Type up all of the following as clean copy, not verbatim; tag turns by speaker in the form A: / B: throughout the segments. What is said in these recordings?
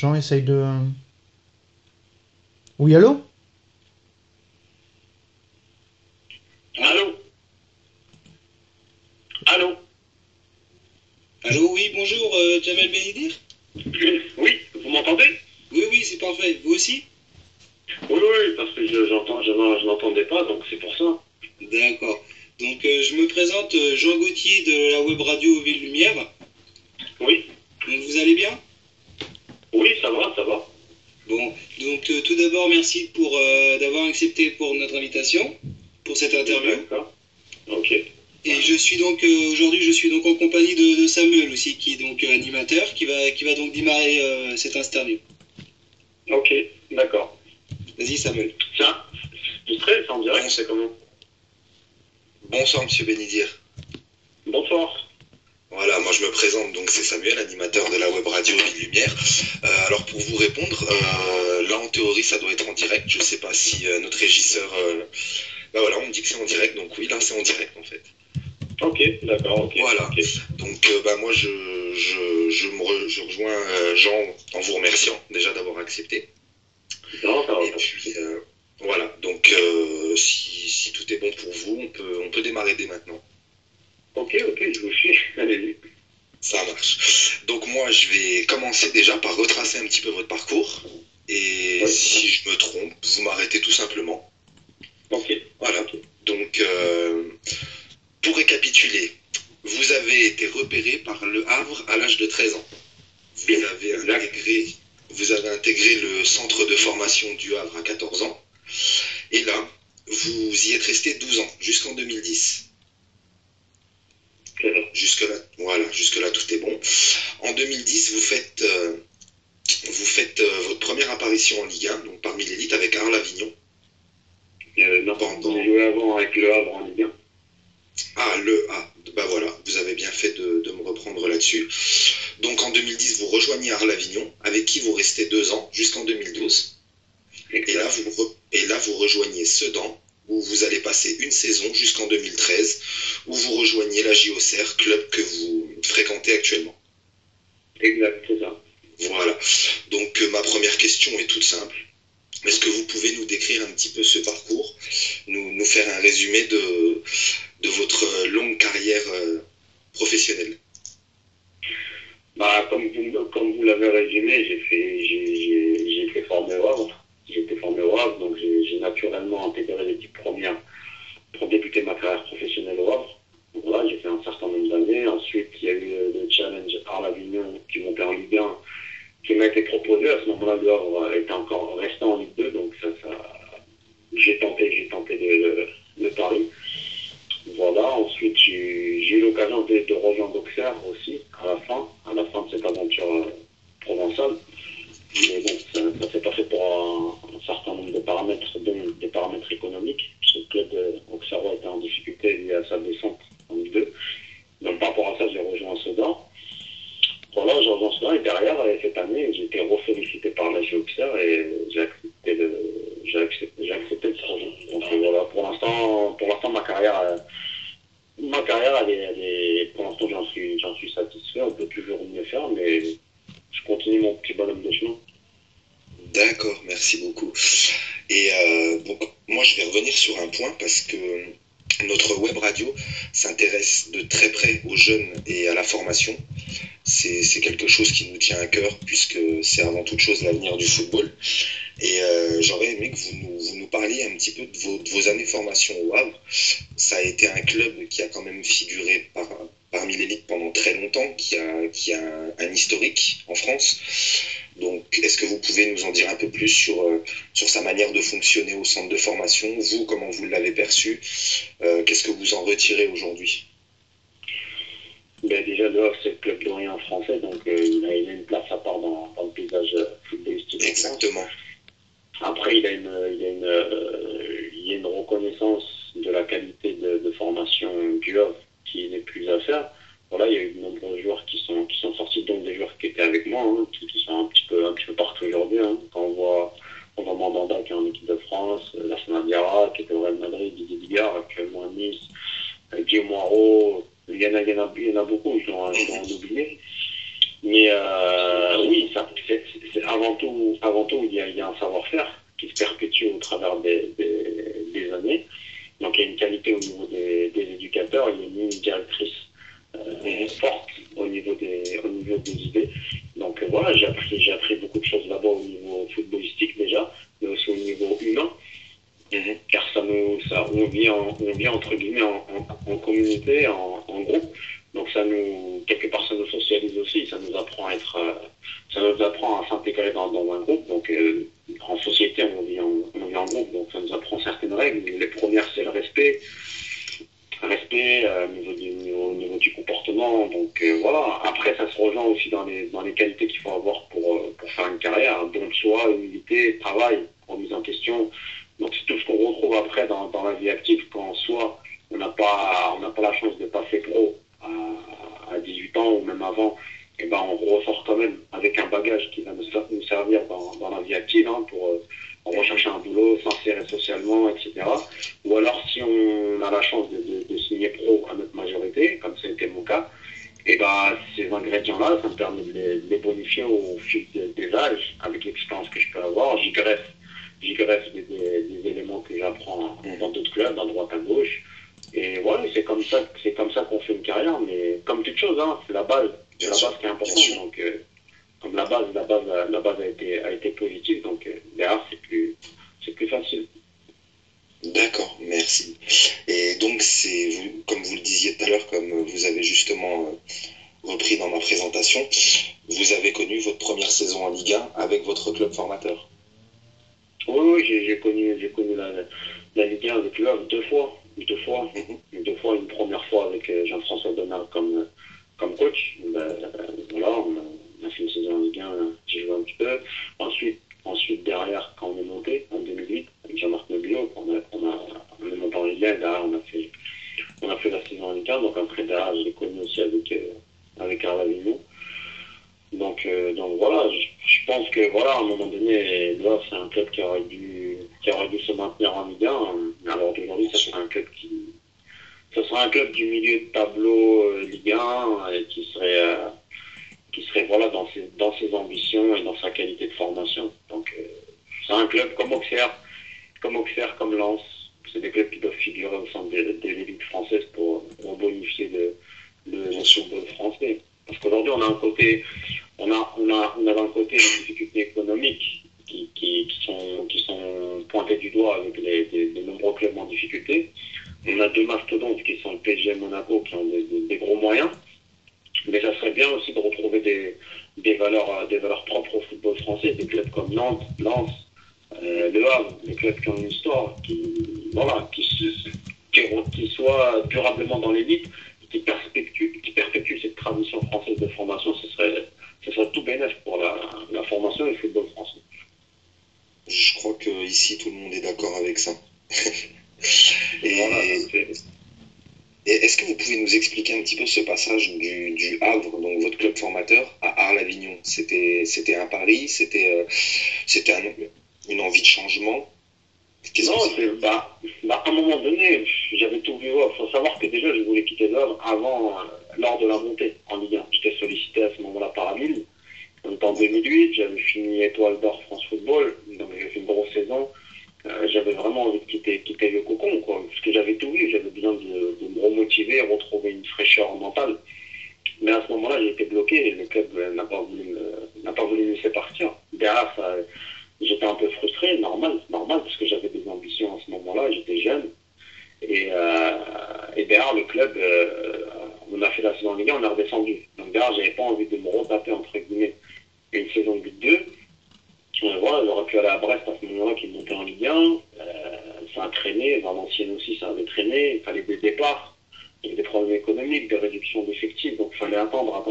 A: Jean essaye de... Oui, allô?
B: Allô? Allô?
C: Allô, oui, bonjour, Jamel Benidir.
B: Oui, vous m'entendez?
C: Oui, oui, c'est parfait. Vous aussi?
B: Oui, oui, parce que je n'entendais pas, donc c'est pour ça.
C: D'accord. Donc, je me présente, Jean Gauthier de la web radio Ville Lumière.
B: Oui,
C: Donc, vous allez bien?
B: oui, ça va, ça va.
C: Bon, donc tout d'abord, merci pour d'avoir accepté pour notre invitation, pour cette interview.
B: D'accord. Ok.
C: Et je suis donc aujourd'hui, je suis donc en compagnie de Samuel aussi, qui est donc animateur, qui va donc démarrer cette interview.
B: Ok, d'accord.
C: Vas-y, Samuel.
B: Tiens, c'est en direct, c'est comment?
D: Bonsoir Monsieur Bénidir.
B: Bonsoir.
D: Voilà, moi je me présente, donc c'est Samuel, animateur de la web radio Ville Lumière. Alors pour vous répondre, là en théorie ça doit être en direct, je sais pas si notre régisseur... Bah voilà, on me dit que c'est en direct, donc oui, là c'est en direct en fait.
B: Ok, d'accord, ok.
D: Voilà,
B: Ok.
D: donc bah moi je rejoins Jean en vous remerciant déjà d'avoir accepté.
B: Non, ça va.
D: Et puis voilà, donc si tout est bon pour vous, on peut démarrer dès maintenant.
B: Ok, je vous suis. Allez-y.
D: Ça marche. Donc moi, je vais commencer déjà par retracer un petit peu votre parcours. Et
B: Oui.
D: si je me trompe, vous m'arrêtez tout simplement.
B: Ok.
D: Voilà. Donc, pour récapituler, vous avez été repéré par Le Havre à l'âge de 13 ans. Vous avez intégré le centre de formation du Havre à 14 ans. Et là, vous y êtes resté 12 ans, jusqu'en 2010. Jusque-là, voilà, jusque-là tout est bon. En 2010, vous faites votre première apparition en Ligue 1, donc parmi l'élite avec Arles-Avignon.
B: Non, j'ai joué avant avec Le Havre en Ligue 1.
D: Bah voilà, vous avez bien fait de me reprendre là-dessus. Donc en 2010, vous rejoignez Arles-Avignon, avec qui vous restez 2 ans, jusqu'en 2012. Et là, vous rejoignez Sedan, où vous allez passer une saison jusqu'en 2013, où vous rejoignez la JOCR, club que vous fréquentez actuellement.
B: Exact, c'est ça.
D: Voilà. Donc ma première question est toute simple. Est-ce que vous pouvez nous décrire un petit peu ce parcours, nous faire un résumé de votre longue carrière professionnelle?
B: Bah, comme vous l'avez résumé, j'ai été formé au Havre. J'ai été formé au Havre, donc j'ai naturellement intégré l'équipe première pour débuter ma carrière professionnelle au Havre. Donc voilà, j'ai fait un certain nombre d'années. Ensuite, il y a eu le challenge Arles-Avignon qui montait en Ligue 1, qui m'a été proposé. À ce moment-là, le Havre était encore resté en Ligue 2, donc j'ai tenté le pari. Voilà, ensuite j'ai eu l'occasion de rejoindre Auxerre aussi, à la fin de cette aventure provençale. Mais bon, ça s'est pas fait pour un certain nombre de paramètres, des paramètres économiques, puisque le club auxerrois était en difficulté lié à sa descente en Ligue 2. Donc par rapport à ça, j'ai rejoint Sedan. Voilà, j'ai rejoint Sedan et derrière, cette année, j'ai été refélicité par la Auxerre et j'ai accepté le projet. Donc voilà, pour l'instant, ma carrière, elle est, pour l'instant, j'en suis satisfait. On peut toujours mieux faire, mais je continue mon petit bonhomme de chemin.
D: D'accord, merci beaucoup. Et donc, moi, je vais revenir sur un point parce que notre web radio s'intéresse de très près aux jeunes et à la formation. C'est quelque chose qui nous tient à cœur puisque c'est avant toute chose l'avenir du football. Et j'aurais aimé que vous nous parliez un petit peu de vos années formation au Havre. Ça a été un club qui a quand même figuré parmi l'élite pendant très longtemps, qui a un historique en France. Donc, est-ce que vous pouvez nous en dire un peu plus sur sa manière de fonctionner au centre de formation? Vous, comment vous l'avez perçu? Qu'est-ce que vous en retirez aujourd'hui?
B: Ben déjà, le Havre, c'est le club d'Orient français, donc il a une place à part dans le paysage footballistique.
D: Exactement.
B: Après, il y a une reconnaissance de la qualité de formation du Havre qui n'est plus à faire. Voilà, il y a eu de nombreux joueurs qui sont sortis, dont des joueurs qui étaient avec moi, hein, qui sont un petit peu partout aujourd'hui. Hein. Quand on voit Mandanda qui est en équipe de France, Lassana Diarra qui était au Real Madrid, Didier Digard actuellement à Nice, Guillaume Moirot, il y en a beaucoup, je dois en oublier. Mais oui, avant travers des années. Donc il y a une qualité au niveau des éducateurs, il y a une ligne directrice forte au niveau des idées. Donc voilà, j'ai appris beaucoup de choses là-bas au niveau footballistique déjà, mais aussi au niveau humain. Car on vit entre guillemets en communauté, en groupe. Donc quelque part, ça nous socialise aussi, ça nous apprend à s'intégrer dans un groupe. Donc en société, on vit en groupe, donc ça nous apprend certaines règles. Les premières, c'est le respect. Au niveau du comportement. Donc voilà. Après, ça se rejoint aussi dans les qualités qu'il faut avoir pour faire une carrière. Don de soi, humilité, travail, remise en question. Donc c'est tout ce qu'on retrouve après dans la vie active, quand soit on n'a pas la chance de passer pro à 18 ans ou même avant, et ben on ressort quand même avec un bagage qui va nous servir dans la vie active, pour rechercher un boulot, s'insérer socialement, etc. Ou alors si on a la chance de signer pro à notre majorité, comme c'était mon cas, et ben ces ingrédients-là, ça me permet de les bonifier au fil des âges, avec l'expérience que je peux avoir. J'y greffe des éléments que j'apprends dans d'autres clubs, à droite, à gauche. Et voilà, c'est comme ça qu'on fait une carrière, mais comme toute chose, c'est la base. C'est la base qui est importante. Donc, comme la base a été positive, donc derrière, c'est plus facile.
D: D'accord, merci. Et donc, comme vous le disiez tout à l'heure, comme vous avez justement repris dans ma présentation, vous avez connu votre première saison en Ligue 1 avec votre club formateur.
B: Oui, j'ai connu la Ligue 1 avec le Havre deux fois. Une première fois avec Jean-François Donat comme coach. Voilà, on a fait une saison en Ligue 1, j'ai joué un petit peu. Ensuite, derrière, quand on est monté en 2008, avec Jean-Marc Noblio, on est monté en Ligue 1, derrière on a fait la saison en Ligue 1. Donc après, derrière, je l'ai connu aussi avec Arla Vignon. Donc voilà, je pense que voilà, à un moment donné, là, c'est un club qui aurait dû se maintenir en Ligue 1. Alors d'aujourd'hui, ça sera un club du milieu de tableau Ligue 1 et qui serait voilà dans ses ambitions et dans sa qualité de formation. Donc c'est un club comme Auxerre, comme Lens. C'est des clubs qui doivent figurer au sein de l'élite française pour bonifier le football français. Parce qu'aujourd'hui, on a d'un côté des difficultés économiques qui sont pointées du doigt avec des nombreux clubs en difficulté. On a deux mastodontes qui sont le PSG et Monaco qui ont des gros moyens. Mais ça serait bien aussi de retrouver des valeurs propres au football français, des clubs comme Nantes, Lens, Le Havre, des clubs qui ont une histoire, qui soient durablement dans l'élite, qui perpétue cette tradition française de formation. Ce serait tout bénéfique pour la formation et le football français.
D: Je crois que ici tout le monde est d'accord avec ça. Et est-ce que vous pouvez nous expliquer un petit peu ce passage du Havre, donc votre club formateur, à Arles-Avignon? C'était un pari, c'était une envie de changement?
B: À un moment donné, j'avais tout vu. Il faut savoir que déjà, je voulais quitter le Havre lors de la montée en Ligue 1. J'étais sollicité à ce moment-là par Lille. Donc en 2008, j'avais fini étoile d'or France Football, donc j'ai fait une grosse saison. J'avais vraiment envie de quitter le cocon, parce que j'avais tout vu. J'avais besoin de me remotiver, retrouver une fraîcheur mentale. Mais à ce moment-là, j'ai été bloqué et le club n'a pas voulu me laisser partir. Derrière, j'étais un peu frustré, normal, parce que j'avais des ambitions à ce moment-là, j'étais jeune. Et derrière, le club, on a fait la saison en Ligue 1, on a redescendu. Donc derrière, j'avais pas envie de me retaper, entre guillemets, une saison de Ligue 2. Voilà, j'aurais pu aller à Brest à ce moment-là qui montait en Ligue 1. Ça a traîné, Valenciennes aussi, ça avait traîné. Il fallait des départs, il y avait des problèmes économiques, des réductions d'effectifs, donc il fallait attendre.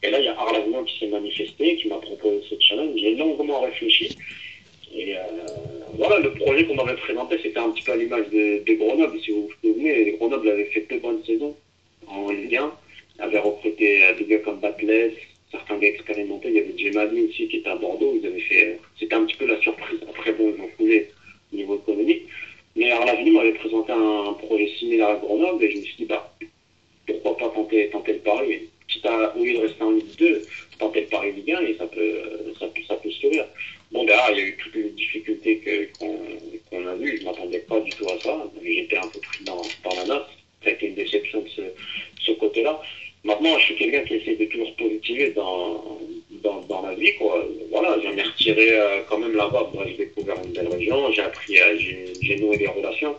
B: Et là, il y a Arles-Avignon qui s'est manifesté, qui m'a proposé ce challenge. J'ai longuement réfléchi. Et voilà, le projet qu'on m'avait présenté, c'était un petit peu à l'image de Grenoble. Si vous vous souvenez, Grenoble avait fait 2 bonnes saisons en Ligue 1, avait recruté des gars comme Batles, certains gars expérimentés. Il y avait Djemali aussi qui était à Bordeaux. C'était un petit peu la surprise. Après, bon, ils ont foulé au niveau économique. Mais Arles-Avignon m'avait présenté un projet similaire à Grenoble et je me suis dit, pourquoi pas tenter le pari. Quitte au lieu de rester en Ligue 2, tenter le pari Ligue 1 et ça peut se sourire. Bon, derrière, il y a eu toutes les difficultés j'étais un peu pris dans la note. Ça a été une déception de ce côté-là. Maintenant, je suis quelqu'un qui essaie de toujours positiver dans la vie, quoi. Voilà, j'en ai retiré quand même là-bas. Moi, j'ai découvert une belle région, j'ai appris, j'ai noué des relations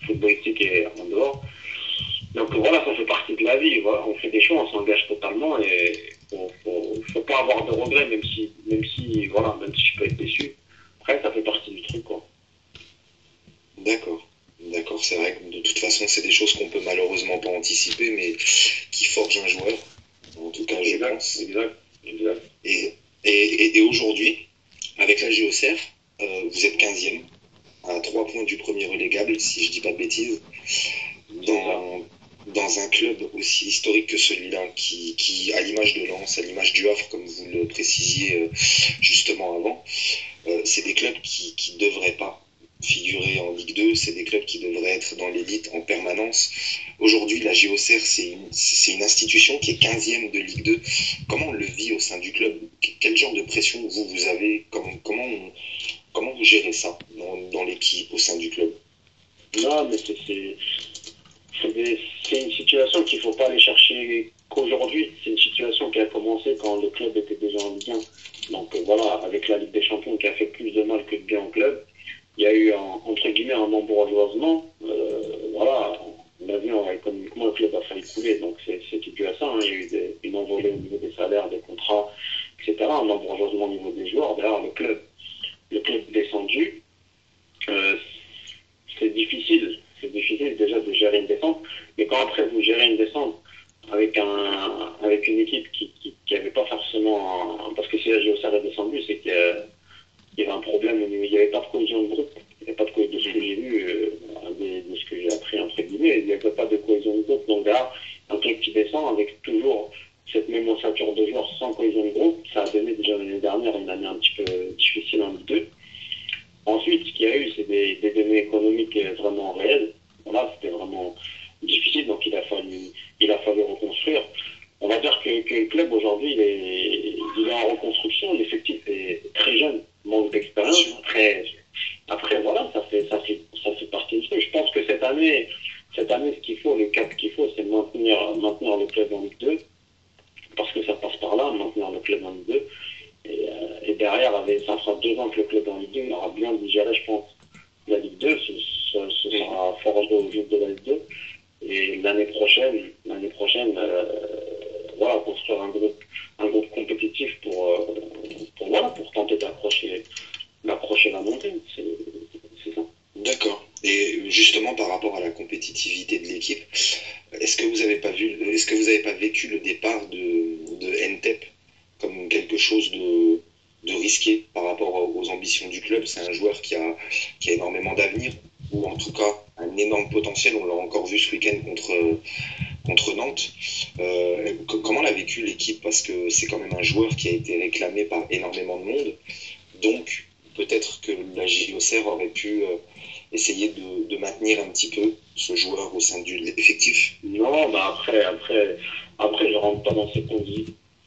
B: footballistiques et en dehors. Donc voilà, ça fait partie de la vie. Voilà, on fait des choix, on s'engage totalement et faut pas avoir de regrets, même si je peux être déçu. Après, ça fait partie du truc, quoi.
D: D'accord. D'accord, c'est vrai que de toute façon, c'est des choses qu'on peut malheureusement pas anticiper, mais qui forgent un joueur. En tout cas, je pense.
B: Exact.
D: Et aujourd'hui, avec la JOCR, vous êtes 15e, à 3 points du premier relégable, si je dis pas de bêtises, dans un club aussi historique que celui-là, qui à l'image de Lens, à l'image du Havre, comme vous le précisiez justement avant, c'est des clubs qui devraient pas figurer en Ligue 2, c'est des clubs qui devraient être dans l'élite en permanence. Aujourd'hui, la JOCR, c'est une institution qui est 15e de Ligue 2. Comment on le vit au sein du club? Quel genre de pression vous avez? Comment vous gérez ça dans l'équipe, au sein du club?
B: Non, mais c'est une situation qu'il ne faut pas aller chercher qu'aujourd'hui. C'est une situation qui a commencé quand le club était déjà en Ligue 1. Donc voilà, avec la Ligue des Champions qui a fait plus de mal que de bien au club, il y a eu entre guillemets un embourgeoisement. Voilà, on a vu économiquement le club a failli couler. Donc c'est dû à ça. Hein. Il y a eu une envolée au niveau des salaires, des contrats, etc. Un embourgeoisement au niveau des joueurs. D'ailleurs, le club descendu, c'est difficile. C'est difficile déjà de gérer une descente. Mais quand après vous gérez une descente avec une équipe qui avait pas forcément parce que si la JOCR est descendue, c'est qu'il y avait un problème au niveau, il n'y avait pas de cohésion de groupe, il n'y avait pas de cohésion de ce que j'ai vu, de ce que j'ai appris entre guillemets, il n'y avait pas de cohésion de groupe. Donc là, un club qui descend avec toujours cette même ossature de joueurs sans cohésion de groupe, ça a donné déjà l'année dernière une année un petit peu difficile en Ligue 2. Ensuite, ce qu'il y a eu, c'est des données économiques vraiment réelles. Voilà, c'était vraiment difficile, donc il a fallu reconstruire. On va dire que le club aujourd'hui, il est en reconstruction, l'effectif est très jeune, manque d'expérience. Après voilà, ça fait partie du truc. Je pense que cette année, ce qu'il faut, le cap qu'il faut, c'est maintenir le club en Ligue 2, parce que ça passe par là, maintenir le club en Ligue 2. Et derrière, ça fera 2 ans que le club est en Ligue 2, il aura bien digéré, je pense, la Ligue 2, ce sera fort au jeu de la Ligue 2. Et l'année prochaine, voilà, construire un groupe compétitif pour tenter d'accrocher la montée. C'est ça.
D: D'accord. Et justement, par rapport à la compétitivité de l'équipe, est-ce que vous avez pas vécu le départ de Ntep comme quelque chose de risqué par rapport aux ambitions du club? C'est un joueur qui a énormément d'avenir, ou en tout cas un énorme potentiel. On l'a encore vu ce week-end contre Nantes. Comment l'a vécu l'équipe? Parce que c'est quand même un joueur qui a été réclamé par énormément de monde. Donc peut-être que la JOCR aurait pu essayer de maintenir un petit peu ce joueur au sein de l'effectif.
B: Non, bah après, je rentre pas dans ces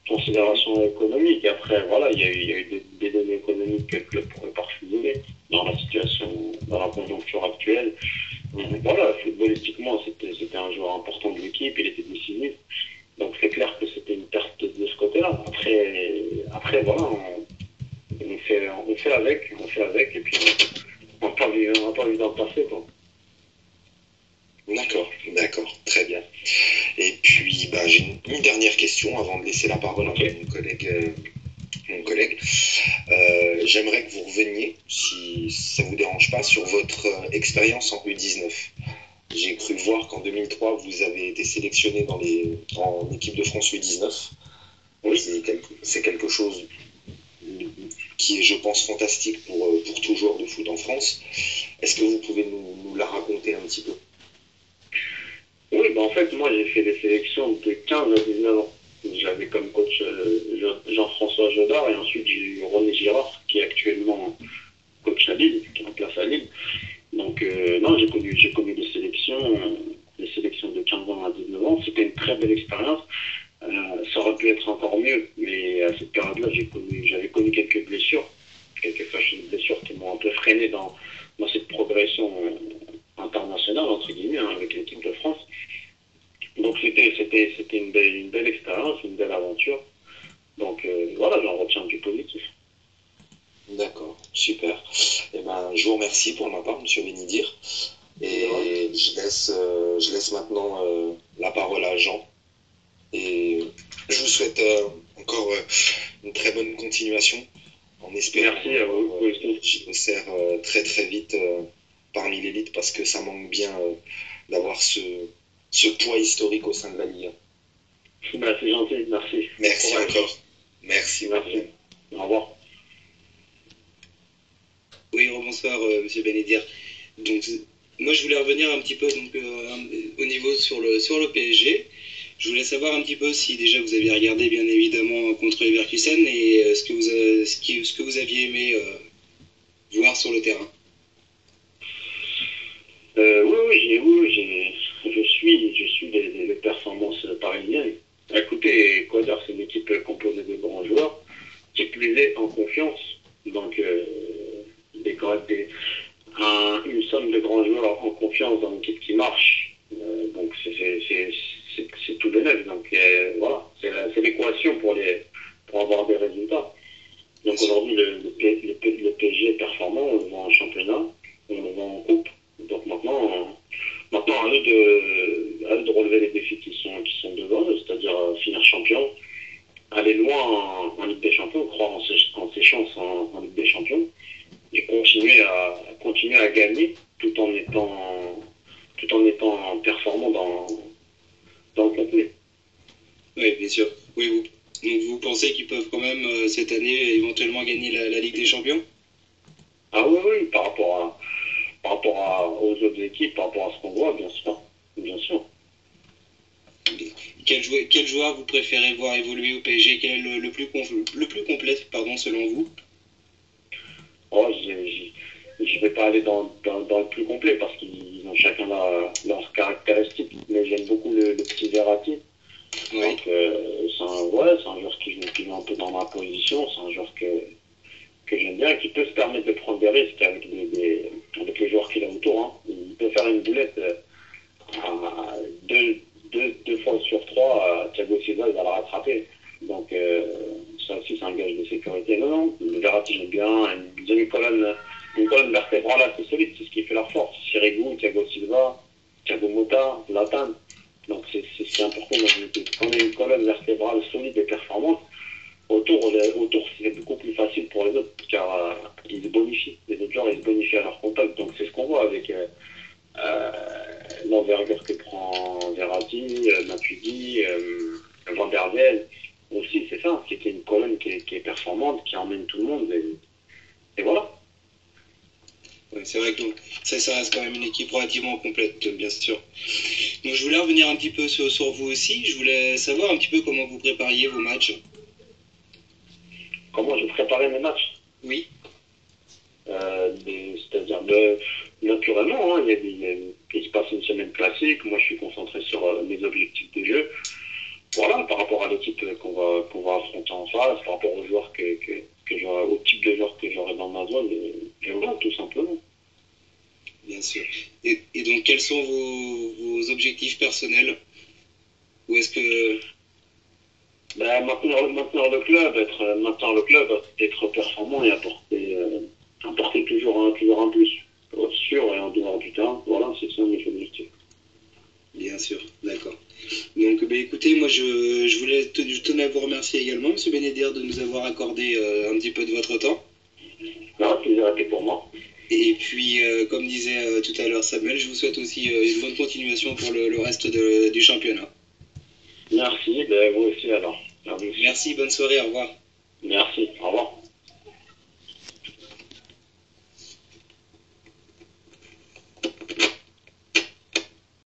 B: considérations économiques. Après, voilà, il y a eu des données économiques que le club pourrait pas refuser dans la conjoncture actuelle. Voilà, footballistiquement, c'était un joueur important de l'équipe, il était décisif. Donc c'est clair que c'était une perte de ce côté-là. Après voilà, on fait avec, et puis on n'a pas envie d'en passer, quoi.
D: D'accord, très bien. Et puis, j'ai une dernière question avant de laisser la parole à mon collègue. J'aimerais que vous reveniez, si ça ne vous dérange pas, sur votre expérience en U19. J'ai cru voir qu'en 2003, vous avez été sélectionné en équipe de France U19. Oui, c'est quelque chose qui est, je pense, fantastique pour tout joueur de foot en France. Est-ce que vous pouvez nous la raconter un petit peu?
B: Oui, en fait, moi, j'ai fait des sélections de 15 à 19 ans. J'avais comme coach Jean-François Jodard, et ensuite j'ai eu René Girard, qui est actuellement coach à Lille, qui est en place à Lille. Donc, non, j'ai connu des sélections de 15 ans à 19 ans. C'était une très belle expérience. Ça aurait pu être encore mieux, mais à cette période-là, j'avais connu quelques fâcheuses blessures qui m'ont un peu freiné dans cette progression internationale. c'était une belle expérience, une belle aventure. Donc voilà, j'en retiens du positif.
D: D'accord, super. Eh ben, je vous remercie pour ma part, Monsieur Bénidir. Et je laisse maintenant la parole à Jean. Et je vous souhaite encore une très bonne continuation en espérant
B: Merci à vous.
D: je me sers très très vite parmi l'élite parce que ça manque bien d'avoir ce poids historique au sein de la Ligue.
B: Bah, c'est gentil, merci.
D: Merci
B: Ouais.
D: encore. Merci.
B: Merci. Au revoir.
C: Oui, bonsoir, Monsieur Bénédir. Donc, moi, je voulais revenir un petit peu au niveau sur le PSG. Je voulais savoir un petit peu si déjà vous aviez regardé, bien évidemment, contre Leverkusen et ce que vous aviez aimé voir sur le terrain.
B: Je suis les performances parisiennes. Écoutez, quoi dire, c'est une équipe composée de grands joueurs qui plus est en confiance. Donc, une somme de grands joueurs en confiance dans une équipe qui marche. Donc, c'est tout de neuf. Donc, voilà, c'est l'équation pour avoir des résultats. Donc, aujourd'hui, le PSG est performant, on le voit en championnat, on le voit en coupe. Donc, maintenant à eux de relever les défis qui sont devant eux, c'est-à-dire finir champion, aller loin en Ligue des Champions, croire en ses chances en Ligue des Champions, et continuer à gagner tout en étant performant dans le contenu.
C: Oui, bien sûr. Oui, donc vous pensez qu'ils peuvent quand même cette année éventuellement gagner la Ligue des Champions?
B: Ah oui, par rapport aux autres équipes, par rapport à ce qu'on voit, bien sûr. Bien sûr.
C: Quel joueur vous préférez voir évoluer au PSG? Quel est le plus complet, selon vous?
B: Oh, je vais pas aller dans le plus complet parce qu'ils ont chacun leurs caractéristiques, mais j'aime beaucoup le petit Verratti.
C: Oui.
B: Donc c'est un joueur qui joue un peu dans ma position, c'est un joueur que j'aime bien et qui peut se permettre de prendre des risques avec les joueurs qu'il a autour. Hein. Il peut faire une boulette deux fois sur trois, Thiago Silva il va la rattraper. Donc ça aussi c'est un gage de sécurité. Non, le Verratti j'aime bien, une colonne vertébrale assez solide, c'est ce qui fait leur force. Sirigu, Thiago Silva, Thiago Motta, Zlatan. Donc c'est important dans une équipe. Quand on a une colonne vertébrale solide et performante, autour c'est beaucoup plus facile pour les autres car ils se bonifient. Les autres joueurs ils se bonifient à leur contact. Donc c'est ce qu'on voit avec l'envergure que prend Verratti, Matuidi, Van der Ven. Aussi c'est ça, c'est qu'il y a une colonne qui est performante, qui emmène tout le monde et voilà.
C: Ouais, c'est vrai que ça reste quand même une équipe relativement complète, bien sûr. Donc je voulais revenir un petit peu sur vous aussi. Je voulais savoir un petit peu comment vous prépariez vos matchs.
B: Comment je préparais mes matchs?
C: Oui.
B: C'est-à-dire naturellement, hein, il se passe une semaine classique. Moi, je suis concentré sur mes objectifs de jeu. Voilà, par rapport à l'équipe qu'on va affronter en face, par rapport aux joueurs au type de joueurs que j'aurai dans ma zone, et voilà, tout simplement.
C: Bien sûr. Et donc, quels sont vos objectifs personnels? Ou est-ce que...
B: maintenir le club, être performant et apporter toujours un plus, sur et en dehors du terrain. Voilà, c'est ça mes objectifs.
C: Bien sûr, d'accord. Donc, écoutez, moi, je tenais à vous remercier également, M. Bénédir, de nous avoir accordé un petit peu de votre temps.
B: Non, le plaisir était pour moi.
C: Et puis, comme disait tout à l'heure Samuel, je vous souhaite aussi une bonne continuation pour le reste du championnat.
B: Merci, vous aussi alors.
C: Merci, bonne soirée, au revoir.
B: Merci, au revoir.